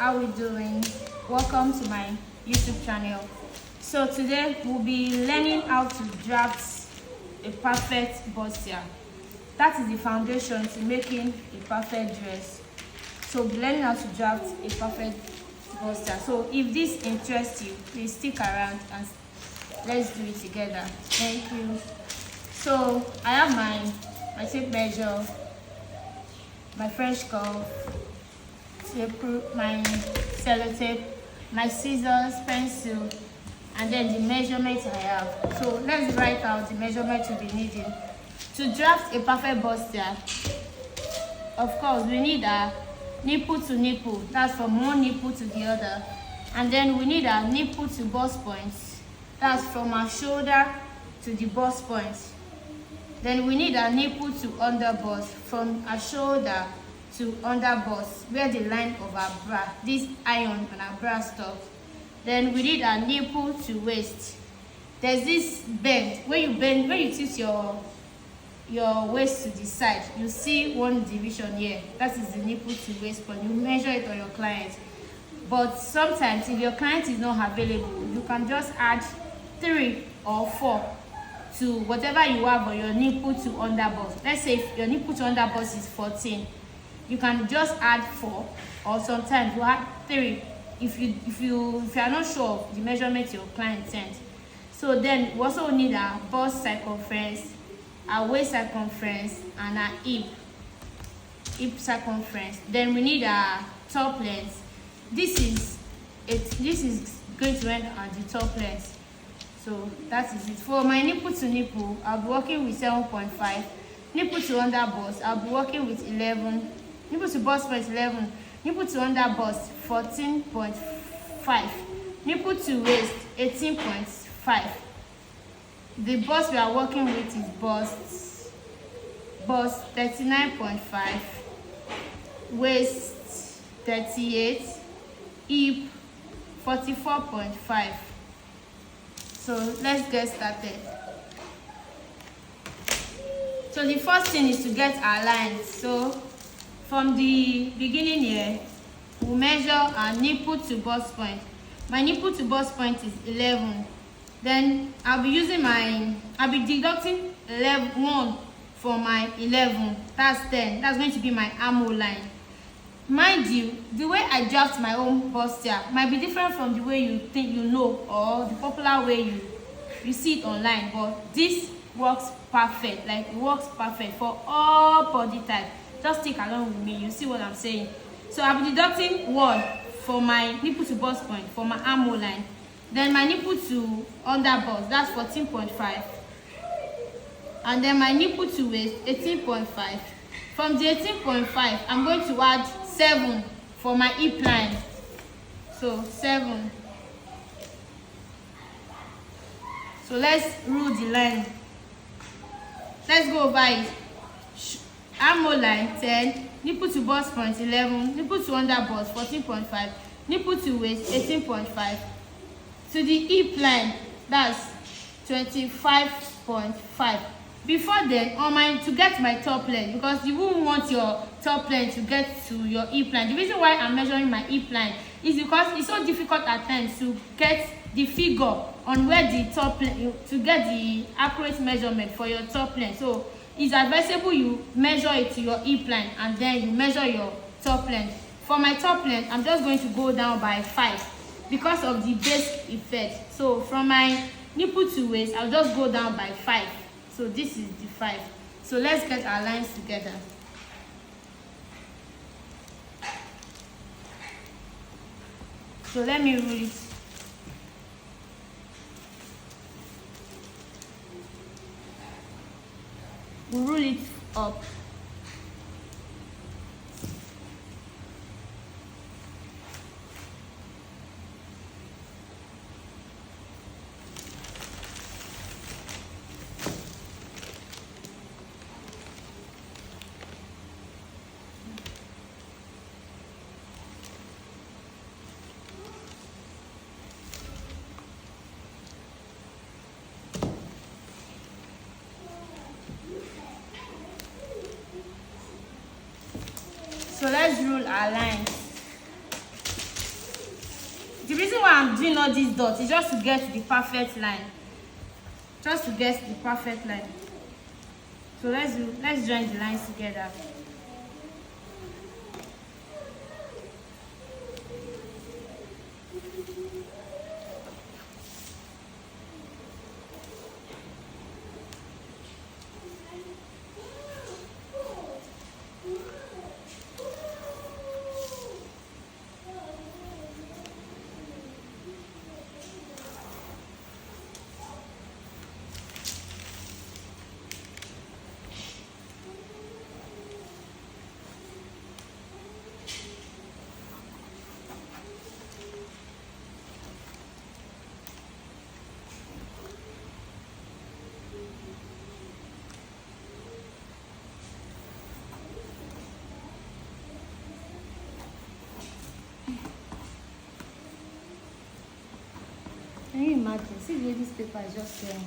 how we doing? Welcome to my YouTube channel. So today we'll be learning how to draft a perfect bustier. That is the foundation to making a perfect dress. So we'll be learning how to draft a perfect bustier. So if this interests you, please stick around and let's do it together. Thank you. So I have my tape measure, my French curve, my sellotape, my scissors, pencil, and then the measurement I have. So let's write out the measurement we'll be needing. To draft a perfect bustier, of course, we need a nipple to nipple. That's from one nipple to the other. And then we need a nipple to bust points. That's from our shoulder to the bust point. Then we need a nipple to under bust, from our shoulder to under bust, where the line of our bra, this iron on our bra stops. Then we need a nipple to waist. There's this bend. When you tilt your waist to the side, you see one division here. That is the nipple to waist point. You measure it on your client. But sometimes if your client is not available, you can just add 3 or 4 to whatever you have on your nipple to under bust. Let's say if your nipple to under bust is 14, you can just add 4, or sometimes you add 3 if you are not sure of the measurement your client sent. So then we also need a bust circumference, a waist circumference, and a hip circumference. Then we need a top length. This is going to end at the top length. So that is it. For my nipple to nipple, I'll be working with 7.5. Nipple to under bust, I'll be working with 11. Nipple to bust point 11. Nipple to under bust 14.5. Nipple to waist 18.5. The bust we are working with is bust 39.5. Waist 38. Hip 44.5. So let's get started. So the first thing is to get our lines. So from the beginning here, we'll measure our nipple to bust point. My nipple to bust point is 11. Then I'll be deducting 1 for my 11. That's 10. That's going to be my armhole line. Mind you, the way I draft my own bustier might be different from the way you think you know, or the popular way you see it online, but this works perfect. Like, it works perfect for all body type. Just stick along with me, you see what I'm saying. So I'll be deducting 1 for my nipple to bust point, for my armhole line. Then my nipple to under bust, that's 14.5. And then my nipple to waist, 18.5. From the 18.5, I'm going to add 7 for my hip line. So 7. So let's rule the line. Let's go over it. Armhole line 10, nipple to bust point 11, nipple to under bust 14.5, nipple to waist 18.5. To the hip line, that's 25.5. Before then, to get my top length, because you won't want your top length to get to your hip line. The reason why I'm measuring my hip line is because it's so difficult at times to get the figure on where the top length, to get the accurate measurement for your top length. So it's advisable you measure it to your hip line and then you measure your top length. For my top length, I'm just going to go down by 5 because of the base effect. So from my nipple to waist, I'll just go down by 5. So this is the 5. So let's get our lines together. So let me rule it. We'll rule it up. So let's rule our lines. I'm doing all these dots is just to get the perfect line. Just to get the perfect line. So let's join the lines together. Can you imagine? See the way this paper is just tearing.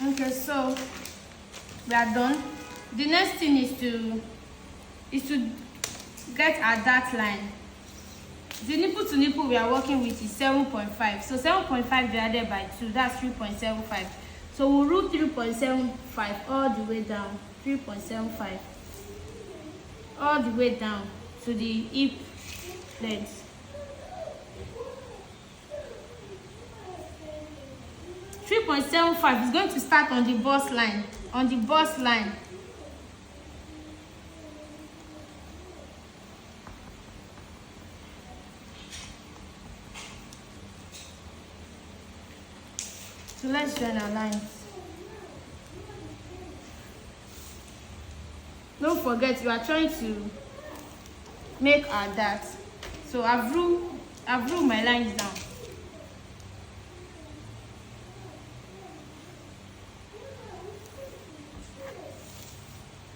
Okay, so we are done. The next thing is to get our dart line. The nipple to nipple we are working with is 7.5. So 7.5 divided by 2, that's 3.75. So we'll rule 3.75 all the way down. 3.75 all the way down to the hip length. 3.75 is going to start on the bust line. On the bust line. So let's join our lines. Don't forget, you are trying to make our dart. So I've ruled my lines down.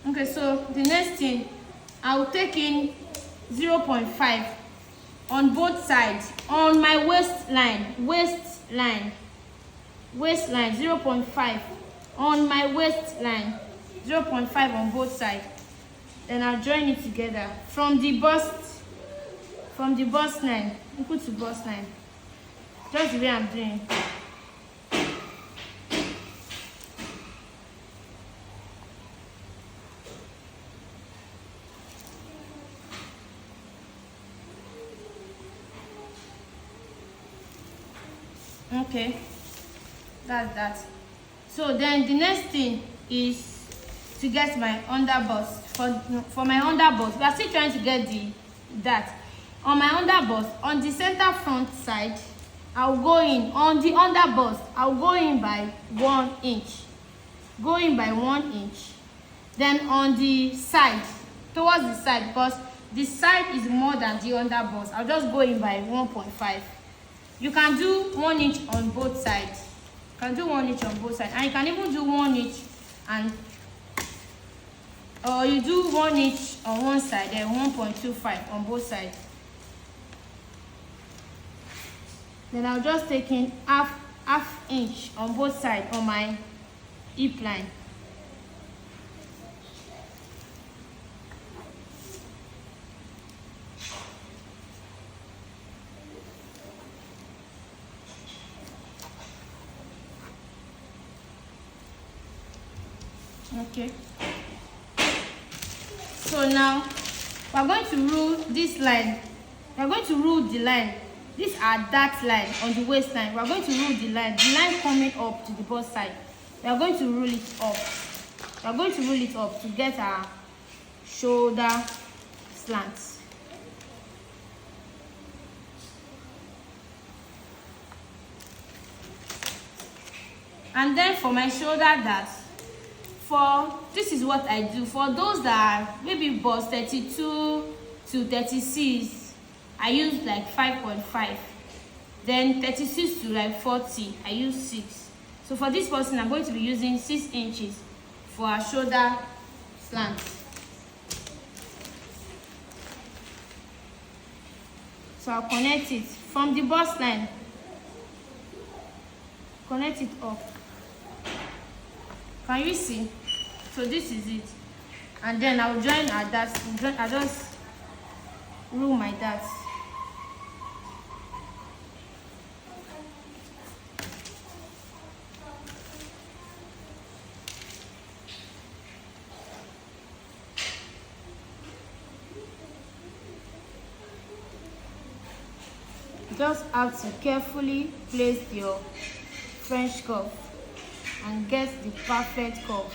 Okay, so the next thing, I will take in 0.5 on both sides on my waistline, 0.5 on my waistline, 0.5 on both sides. Then I'll join it together from the bust line, equal to bust line, just the way I'm doing. Okay, that's that. So then the next thing is to get my under bust. For my under bust, we are still trying to get that. On my under bust, on the center front side, I'll go in. On the under bust, I'll go in by 1 inch. Go in by 1 inch. Then on the side, towards the side, because the side is more than the under bust, I'll just go in by 1.5. You can do 1 inch on both sides. You can do 1 inch on both sides, and you can even do 1 inch or you do 1 inch on one side and 1.25 on both sides. Then I'll just take in half inch on both sides on my hip line. Okay, so now we're going to rule this line. We're going to rule the line. These are dart line on the waistline. We're going to rule the line coming up to the bust side. We are going to rule it up. We are going to rule it up to get our shoulder slants. And then for my shoulder darts, this is what I do. For those that are maybe bust 32 to 36, I use like 5.5. Then 36 to like 40, I use 6. So for this person, I'm going to be using 6 inches for our shoulder slant. So I'll connect it from the bust line. Connect it up. Can you see? So this is it. And then I'll join our darts. I just rule my darts. Just have to carefully place your French curve and get the perfect curve.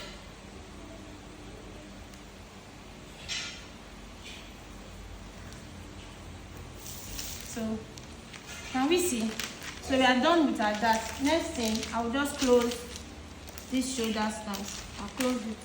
So can we see? So we are done with our dart. Next thing, I will just close this shoulder stance. I'll close it.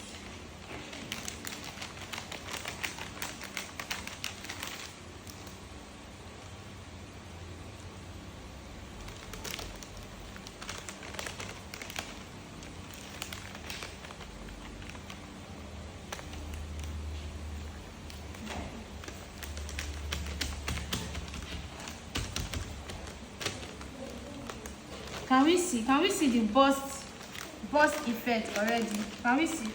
Can we see? Can we see the bust effect already? Can we see?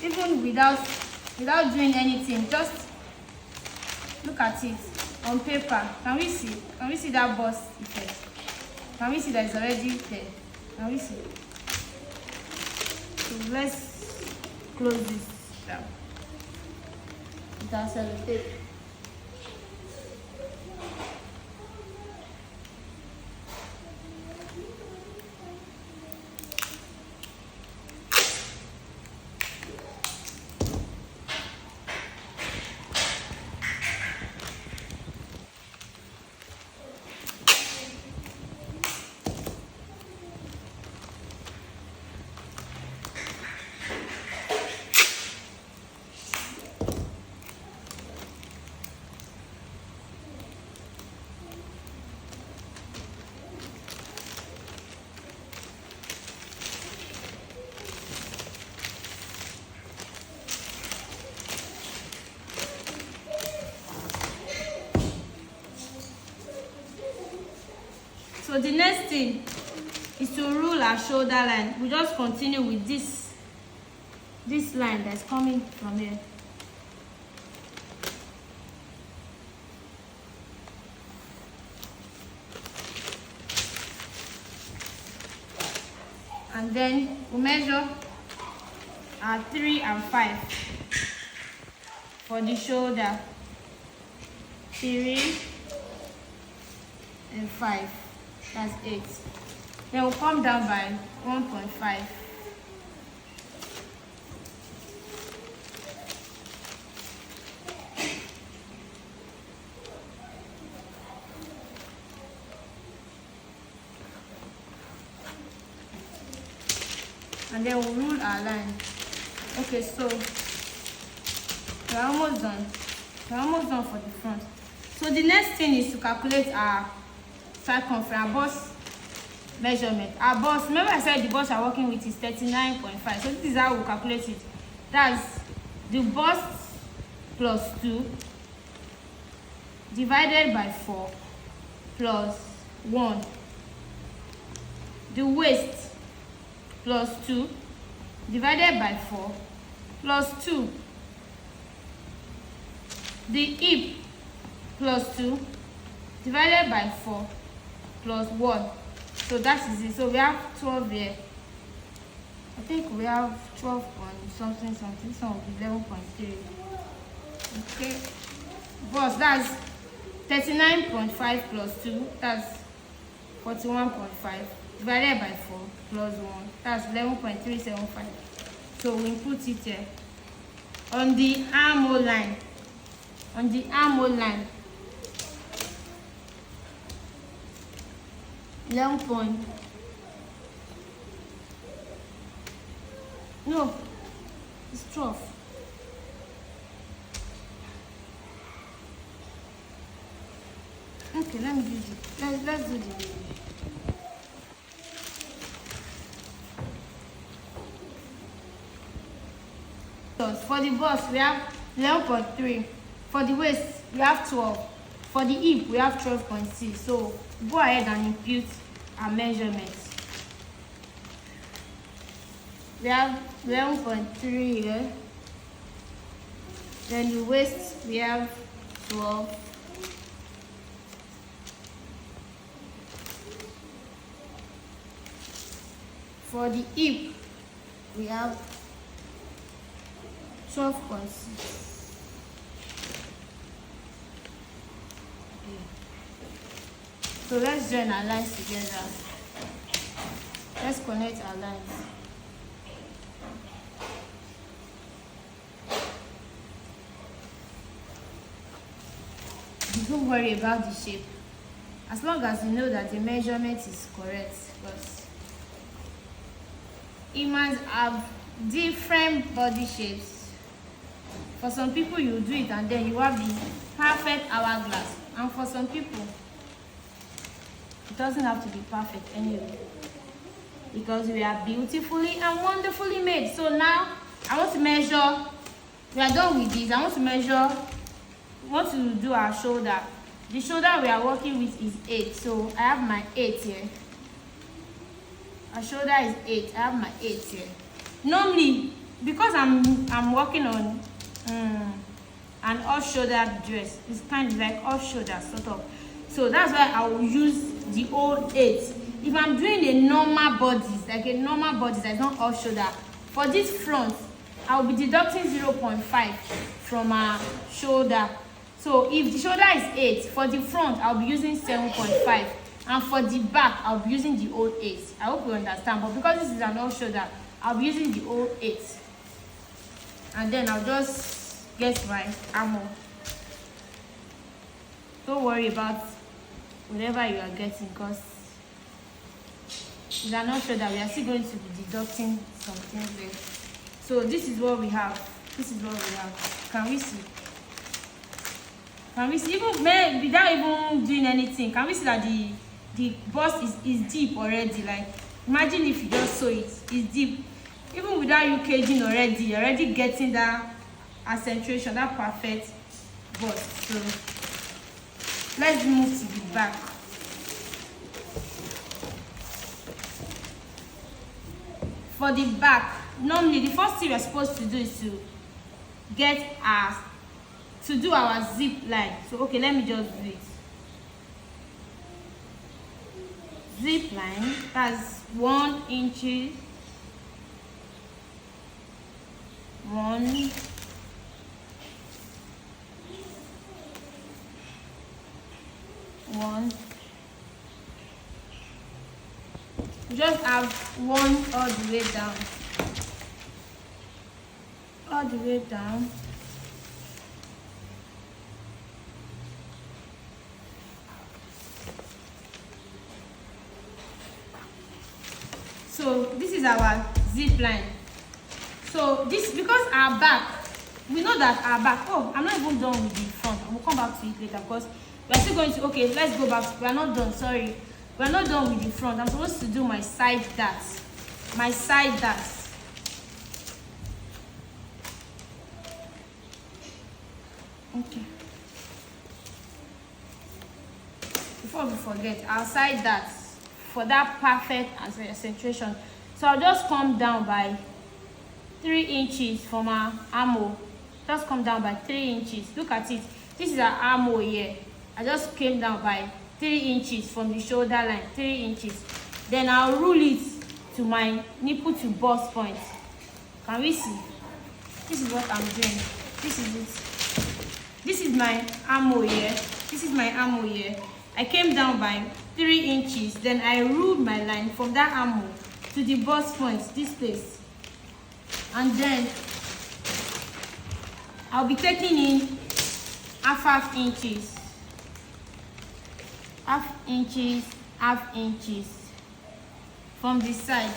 Even without doing anything, just look at it on paper. Can we see? Can we see that bust effect? Can we see that it's already there? Can we see? So let's close this down with our sellotape. So the next thing is to rule our shoulder line. We just continue with this line that's coming from here. And then we measure our 3 and 5 for the shoulder. 3 and 5. That's 8. Then we'll come down by 1.5. And then we'll rule our line. Okay, so we're almost done. We're almost done for the front. So the next thing is to calculate our circumference, our bust measurement. Our bust, remember I said the bust we're working with is 39.5. So this is how we calculate it. That's the bust plus 2 divided by 4 plus 1. The waist plus 2 divided by 4 plus 2. The hip plus 2 divided by 4 plus 1. So that is it. So we have 12 here. I think we have 12 point something. This one will be 11.3. Okay. But that's 39.5 plus 2. That's 41.5 divided by 4 plus 1. That's 11.375. So we put it here. On the armhole line. On the armhole line. 11 point. No, it's 12. Okay. Okay, let me do let's do the for the bust we have 11.3. For the waist we have 12. For the hip we have 12.6. So go ahead and impute our measurements. We have 11.3 here. Then the waist we have 12. For the hip we have 12.6. So let's join our lines together. Let's connect our lines. Don't worry about the shape, as long as you know that the measurement is correct, because humans have different body shapes. For some people you do it and then you have the perfect hourglass, and for some people it doesn't have to be perfect anyway, because we are beautifully and wonderfully made. So now I want to measure. We are done with this. I want to measure. We want to do our shoulder. The shoulder we are working with is 8. So I have my 8 here. Our shoulder is 8. I have my 8 here. Normally, because I'm working on an off shoulder dress, it's kind of like off shoulder sort of. So that's why I will use the old 8. If I'm doing a normal bodies, like a normal bodies that's not off shoulder, for this front, I will be deducting 0.5 from our shoulder. So if the shoulder is 8, for the front, I'll be using 7.5. And for the back, I'll be using the old 8. I hope you understand. But because this is an off shoulder, I'll be using the old 8. And then I'll just get my armor. Don't worry about whatever you are getting, because it's an off shoulder. We are still going to be deducting some things there. So this is what we have. This is what we have. Can we see? Can we see, even without even doing anything, can we see that the bust is deep already? Like, imagine if you just sew it, it's deep. Even without you caging already, you're already getting that accentuation, that perfect bust. So let's move to the back. For the back, normally the first thing we're supposed to do is to do our zip line. So okay, let me just do it. Zip line, that's 1 inch, 1, 1. We just have 1 all the way down. All the way down. So this is our zip line. So this, because our back, we know that our back, oh, I'm not even done with the front. I will come back to it later, because we're still going to, okay, let's go back. We're not done, sorry. We're not done with the front. I'm supposed to do my side darts. My side darts. Okay. Before we forget, our side darts for that perfect accentration. So I'll just come down by 3 inches from our armhole. Just come down by 3 inches. Look at it. This is our armhole here. I just came down by 3 inches from the shoulder line. 3 inches. Then I'll rule it to my nipple to bust point. Can we see? This is what I'm doing. This is it. This is my armhole here. This is my armhole here. I came down by 3 inches. Then I ruled my line from that armhole to the bust point, this place. And then I'll be taking in half inches. Half inches from the side.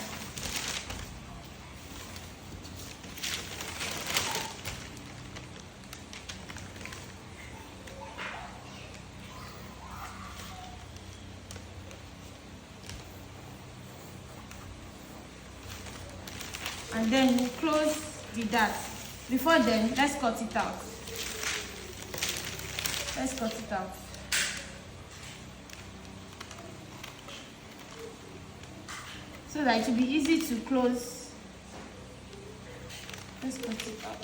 and then we'll close the dart. Before then, let's cut it out. Let's cut it out. So that it will be easy to close. Let's cut it out.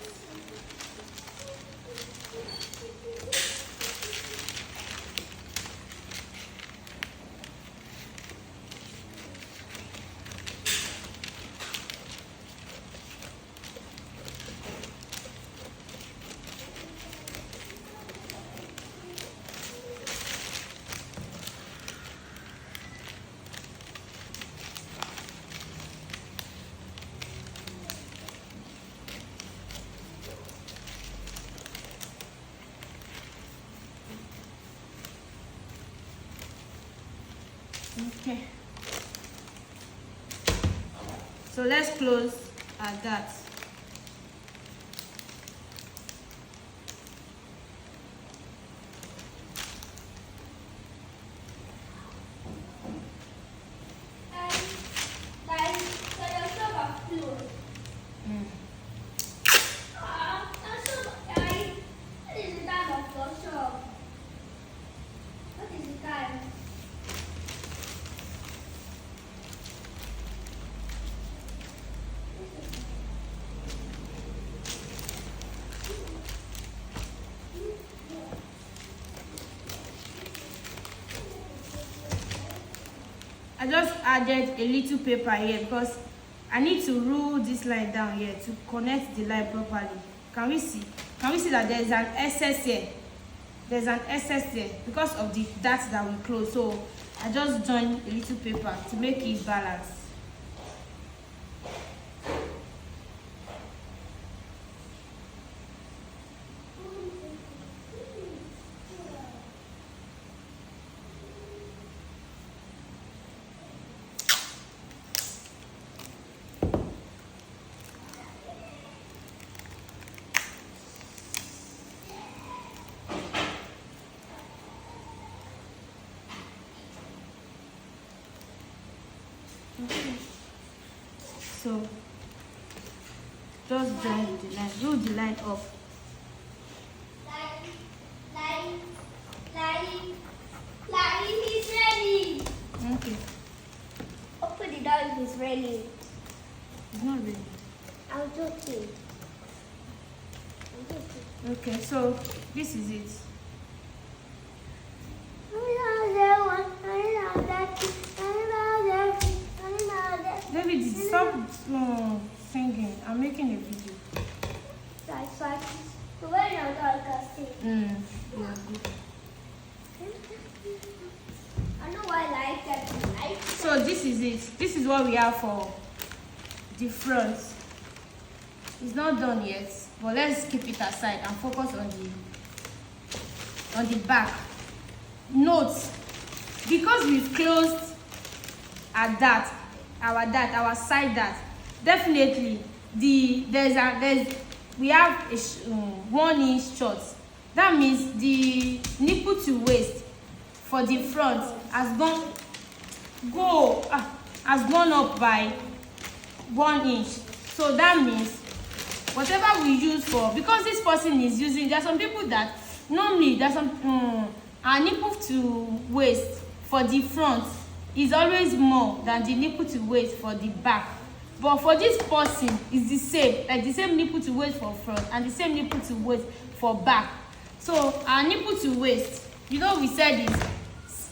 Okay, so let's close at that. I just added a little paper here because I need to rule this line down here to connect the line properly. Can we see? Can we see that there's an excess here? There's an excess here because of the dart that we close. So I just joined a little paper to make it balance. Okay. So just join the line, do the line up. Line, he's ready. Okay. Open the door if he's ready. It's not ready. I'm joking. Okay, so this is it. David, stop singing. I'm making a video. That's right. So when you're done, Yeah, good. I know why I like that. So this is it. This is what we have for the front. It's not done yet, but let's keep it aside and focus on the back. Note, because we've closed our side dart, definitely we have a 1 inch short. That means the nipple to waist for the front has gone up by 1 inch. So that means whatever we use for, because this person is using, there are some people that normally there's some our nipple to waist for the front is always more than the nipple to waist for the back. But for this person, it's the same, like the same nipple to waist for front and the same nipple to waist for back. So our nipple to waist, you know, we said is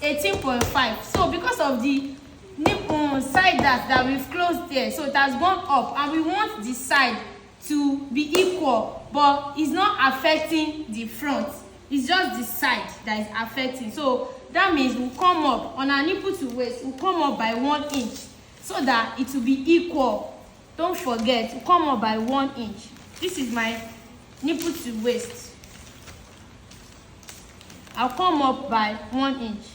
18.5. So because of the nipple side that we've closed there, so it has gone up, and we want the side to be equal, but it's not affecting the front. It's just the side that is affecting. So that means we'll come up on our nipple to waist, we'll come up by 1 inch so that it will be equal. Don't forget, we'll come up by 1 inch. This is my nipple to waist. I'll come up by 1 inch.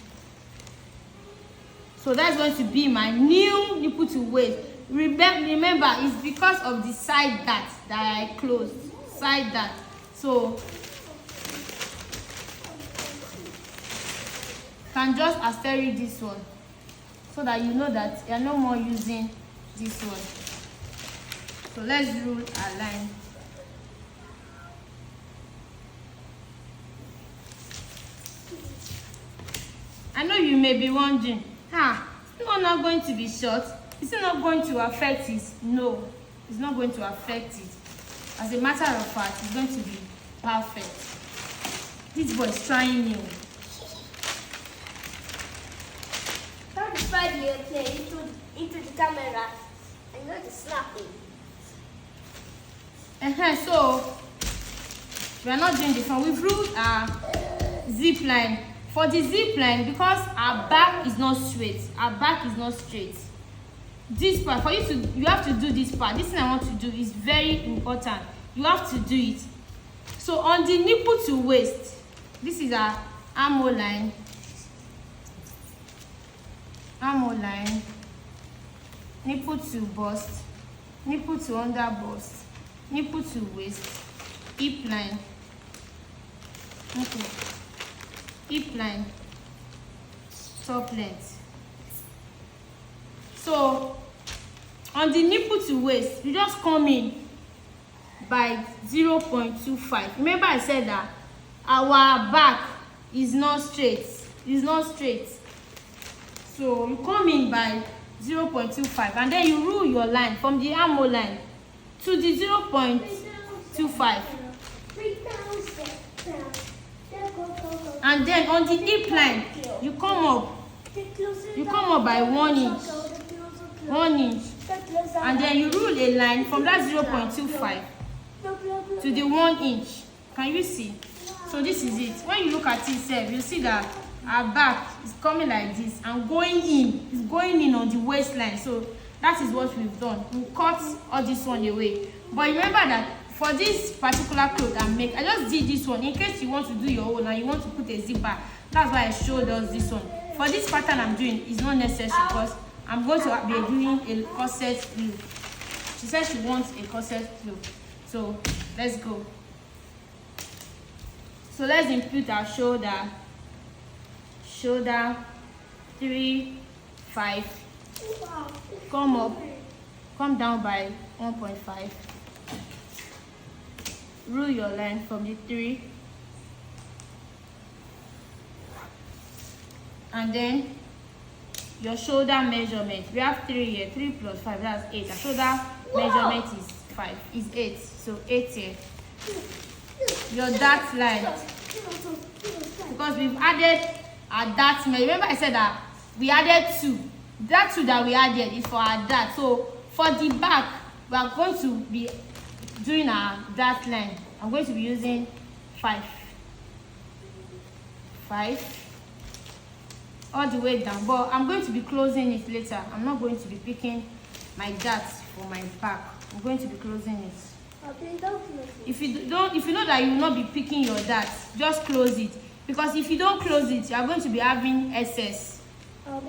So that's going to be my new nipple to waist. Remember, it's because of the side dart that I closed. Side dart. So can just asterisk this one so that you know that you're no more using this one. So let's rule our line. I know you may be wondering, it's not going to be short. Is it not going to affect it? No, it's not going to affect it. As a matter of fact, it's going to be perfect. This boy is trying new. How to slide your play into the camera and not the snapping. So we are not doing this one. We've ruled our zip line. For the zip line, because our back is not straight, this part for you have to do this part. This thing I want to do is very important. You have to do it. So on the nipple to waist, this is our armhole line, nipple to bust, nipple to under bust, nipple to waist, hip line. Okay. Hip line, top length. So on the nipple to waist, you just come in by 0.25. Remember I said that our back is not straight. So you come in by 0.25 and then you rule your line from the armhole line to the 0.25. And then on the hip line, you come up by 1 inch, and then you rule a line from that 0.25 to the 1 inch. Can you see? So this is it. When you look at it, you see that our back is coming like this and going in on the waistline. So that is what we've done. We cut all this one away. But remember that for this particular cloth I just did this one in case you want to do your own and you want to put a zipper. That's why I showed us this one. For this pattern I'm doing, it's not necessary because I'm going to be doing a corset glue. She said she wants a corset glue. So let's go. So let's input our shoulder 3, 5, come down by 1.5. Rule your line from the 3, and then your shoulder measurement. We have 3 here. 3 plus 5, that's 8. Our shoulder measurement is 8. So 8 here. Your dart line, because we've added our dart. Remember I said that we added 2. That 2 that we added is for our dart. So for the back, we are going to be doing our dart line. I'm going to be using 5 all the way down, but I'm going to be closing it later. I'm not going to be picking my darts for my back. I'm going to be closing it. If you know that you will not be picking your darts, just close it, because if you don't close it, you are going to be having excess. You're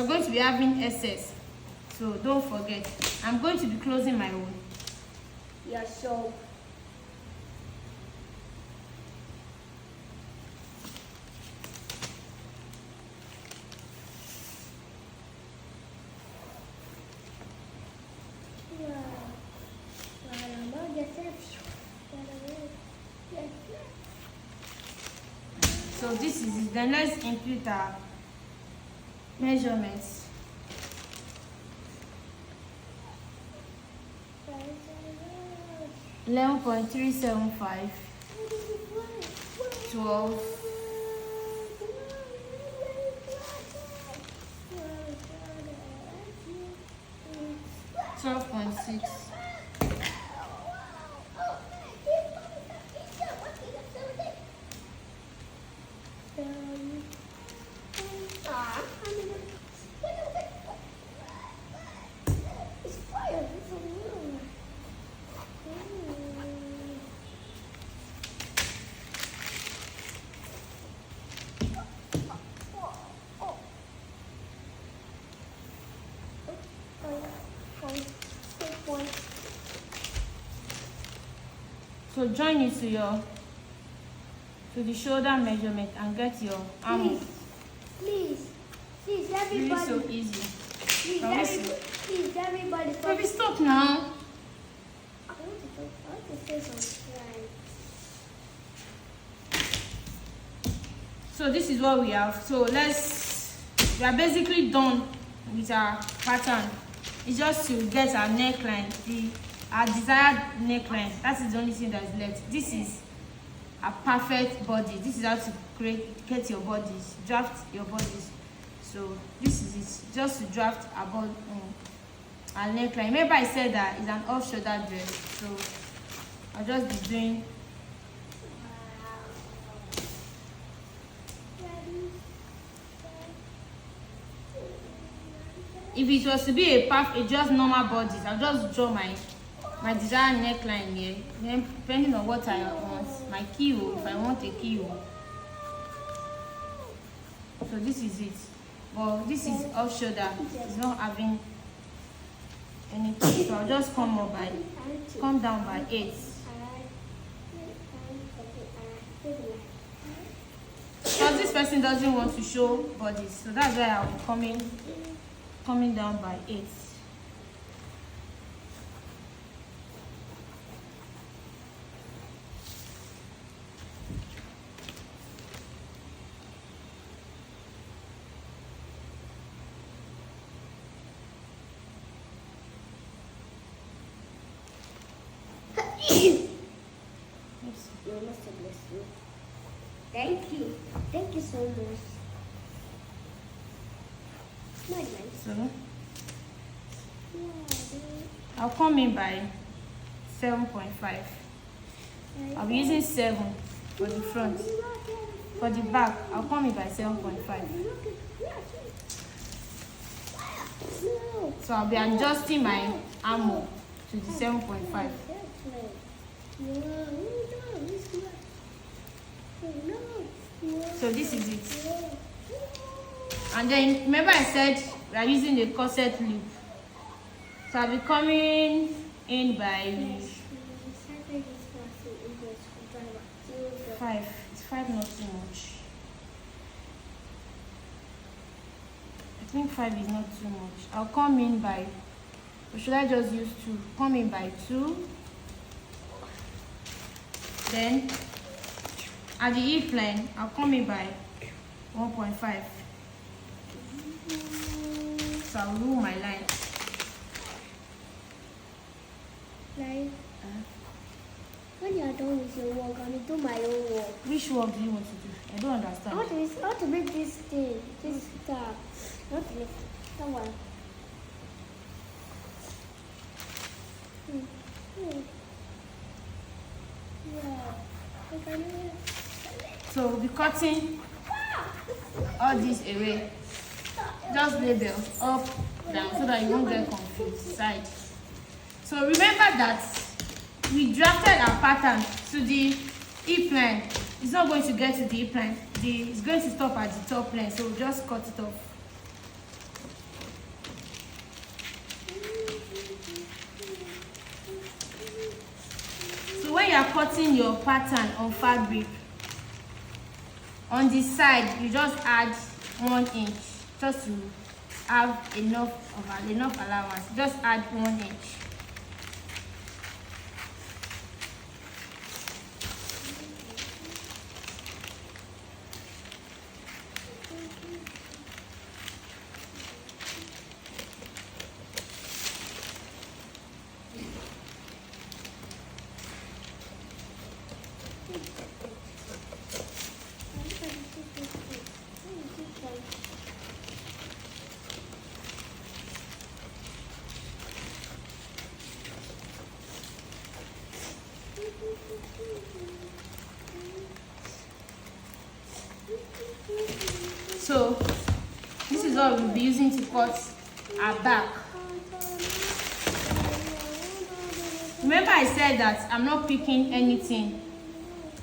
going to be having excess. So don't forget. I'm going to be closing my own. Yeah, so so this is it. Then let's input our measurements. Eleven 11.375, 12, 12.6, 1. So join it to the shoulder measurement and get your arm. Please, everybody. Really so easy. Please, everybody. Baby, stop now. So this is what we have. So we are basically done with our pattern. It's just to get our neckline, our desired neckline. That is the only thing that is left. This is a perfect body. This is how to get your bodies, draft your bodies. So this is it, just to draft our neckline. Remember I said that it's an off-shoulder dress, so I'll just be doing. If it was to be a just normal bodies, I'll just draw my desired neckline here. Then depending on what I want, my keyhole, if I want a keyhole. So this is it. But this is off shoulder. It's not having anything. So I'll just come down by 8. Because this person doesn't want to show bodies, so that's why I'll be coming down by 8. Thank you so much. So I'll come in by 7.5. I'll be using 7 for the front. For the back, I'll come in by 7.5. So I'll be adjusting my armhole to the 7.5. So this is it. And then remember I said we are using the corset loop. So I'll be coming in by 5. It's 5 not too much. I think 5 is not too much. I'll come in by, or should I just use 2? Come in by 2. Then at the hip line, I'll come in by 1.5. So I'll rule my line. When you are done with your work, I will do my own work. Which work do you want to do? I don't understand. I want to make this thing, this stuff. I want to make that one. So we'll be cutting all this away. Just label up, down, so that you won't get confused. Side. So remember that we drafted our pattern to the hip line. It's not going to get to the hip line. It's going to stop at the top line. So we'll just cut it off. So when you are cutting your pattern on fabric, on the side, you just add 1 inch just to have enough allowance. Just add 1 inch. So this is what we'll be using to cut our back. Remember I said that I'm not picking anything.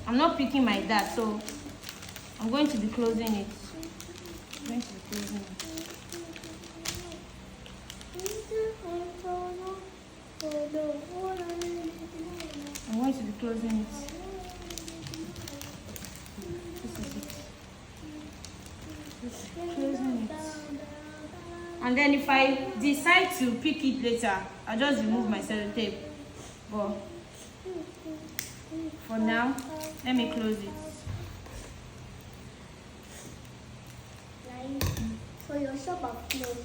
I'm not picking my dart, so I'm going to be closing it. I'm going to be closing it. I'm going to be closing it. Closing it. And then if I decide to pick it later, I'll just remove my sellotape. But For now, let me close it. So your shop are closed.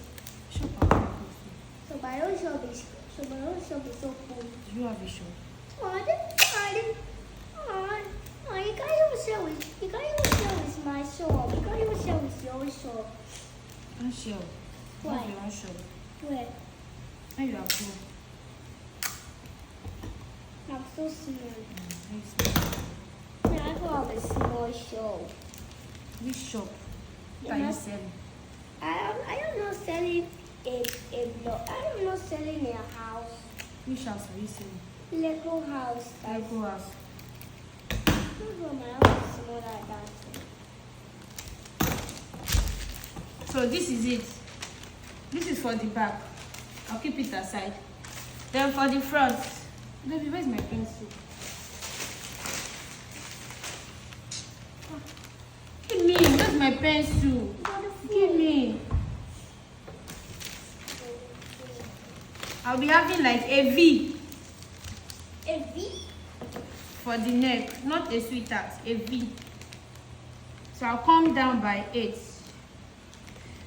Shop are closed. So my own shop is so full. Do you have a shop? You can't even sell with my shop. You can't even sell with your shop. Don't shop. Why? Have your own shop. Where? When you are poor. I'm so small. Very small. I go have a small shop. Which shop You're can you not- sell? I am not selling a block. I am not selling a house. Which house are you selling? Lego house. Lego house. No, my house is small like that. So this is it. This is for the back. I'll keep it aside. Then for the front. Baby, where's my pencil? Give me. Where's my pencil? Give me. I'll be having like a V A V? for the neck, not a sweetheart, a V. So I'll come down by 8.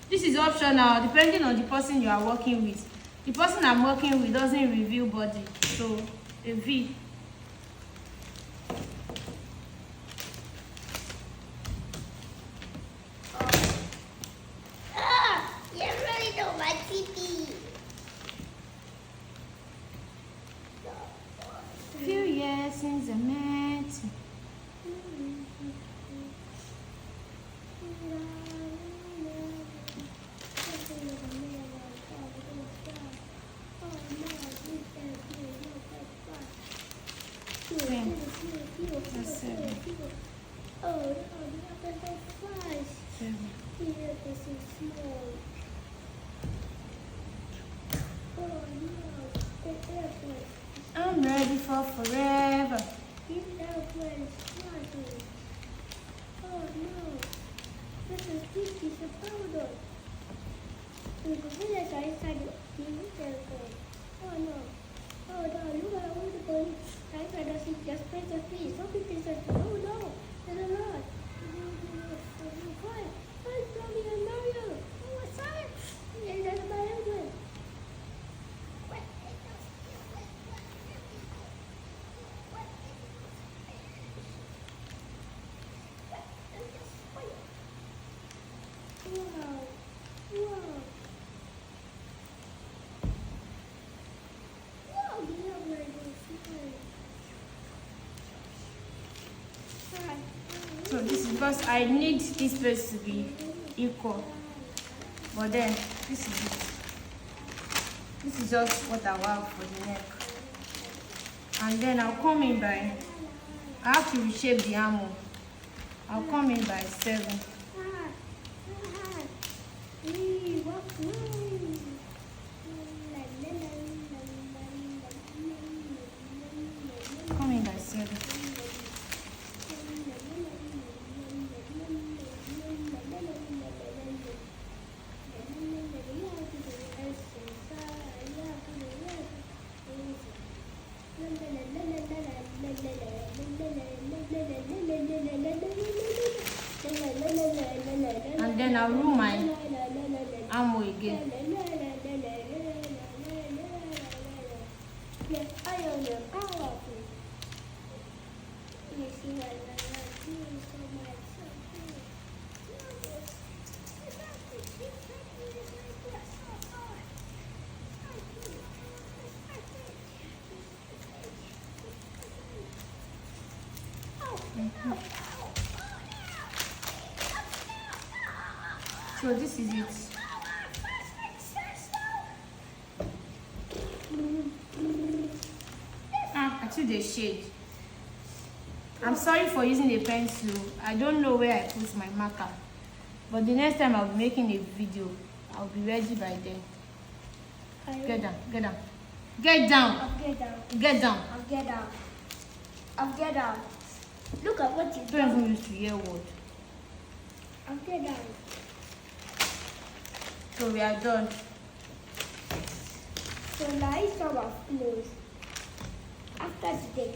This is optional depending on the person you are working with. The person I'm working with doesn't reveal body, so a V. You're really on my TV. Few years since I met. That's 7. Oh, no, that's so fast. 7. Here, this is small. Oh, no, the airplane. I'm ready for forever. This airplane is flying. Oh, no. This is a powder. The bullets are inside the airplane. Oh, no. Oh, no, look at all the bullets. I cannot see just press the freeze. Something is oh, no. There's a lot. Oh, Tommy and Mario. Oh, what's that? Yeah, that's my airplane. Wow. Wow. Wow, the airplane is flying. So this is because I need this place to be equal. But then this is it. This is just what I have for the neck. And then I'll come in by, I have to reshape the armor. I'll come in by 7. Come in by 7. And then I'll rule my armor again. So this is it. I took the shade. I'm sorry for using a pencil. I don't know where I put my marker. But the next time I'll be making a video, I'll be ready by then. Get down, get down. Get down. I'll get down. Get down. I'll get down. I'll get down. Look at what you've Don't done. even use to hear word. I'll get down. So we are done. So now it's our clothes. After today,